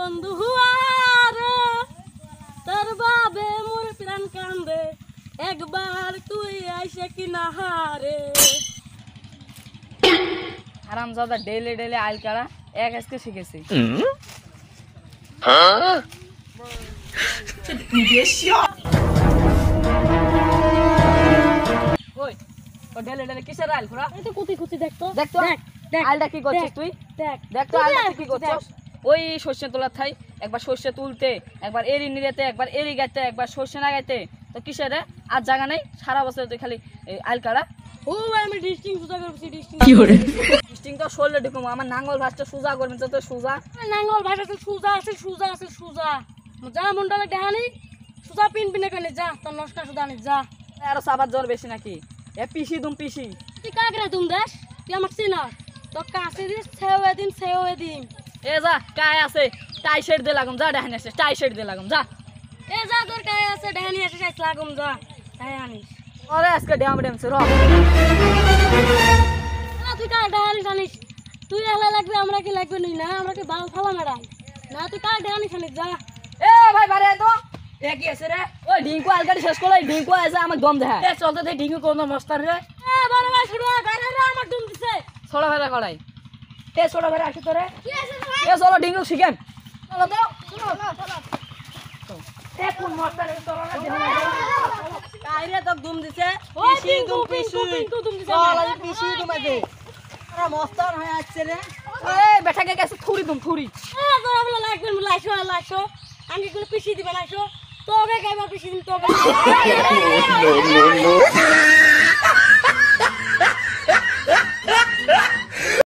বন্ধু হুয়ারে তোর বাবে মোর প্রাণ কান্দে একবার তুই আইসে কি না হারে হারামজাদা ডেইলি ডেইলি আইল কাড়া এক আজকে শিখেছি ওই ও ডেইলি ডেইলি কিসের আইল খোরা এই তো কুতি কুতি দেখ তো দেখ তো আইলটা কি করছিস তুই দেখ দেখ তো আইলটা কি করছিস ওই সর্ষে তোলা থাই একবার সর্ষে তুলতে একবার এরি নিরেতে একবার এরি গাইতে একবার সর্ষে না গাইতে তো কিসের রে আর জায়গা নেই সারা বছর তুই খালি আইল কাড়া ও আমি ডিস্টিং সুজা করছি ডিস্টিং কি করে ডিস্টিং তো শোলে ঢুকুম আমার নাঙ্গল ভাসটা সুজা করবি তো সুজা নাঙ্গল ভাষা তো সুজা আছে সুজা যা মুন্ডালে দেখানি সুজা পিন পিনে কেনে যা তোর নষ্ট সুজা নি যা আরো সাবার জ্বর বেশি নাকি এ পিসি পিসি তুই কাকরে তুম দেশ তুই আমার চিনা তো কাছে দিস সেও দিন এ যা কায় আছে টাই শেড দে লাগুম যা দেখানি আছে টাই শেড দে লাগুম যা এ যা তোর কায় আছে দেখানি আছে সাইজ লাগুম যা তাই আনিস আরে আজকে ড্যাম ড্যাম সে র না তুই কায় দেখানি জানিস তুই এলা লাগবে আমরা কি লাগবে নি না আমরা কি বাল ফালা মেরাই না তুই কায় দেখানি জানিস যা এ ভাই বারে তো এ কি আছে রে ওই ঢিঙ্কু আলকাটি শেষ করলাই ঢিঙ্কু আছে আমাকে দম দেখা এ চলতে দে ঢিঙ্কু কোন মস্তান রে এ বড় ভাই শুরু গাড়ি রে আমার দুম দিছে ছোড়া ভেলা কড়াই এ ছোড়া ভেলা আসি তোরে কি আছে ভাই এ চলো ঢিঙ্কু শিখেন চলো তো চলো এ কোন মস্তান রে চলো না কাইরে তো দুম দিছে ওই পিসি দুম দিছে চল পিসি দুমাতে আরে মস্তান হয়ে আসছে রে এ বেটাকে কাছে থুরি থুরি এ তোরা বলে লাগবে লাইছো আঙ্গি গুলো পিসি দিবা লাইছো তোকে গাইবা পিসি দিম তোকে No, no, no.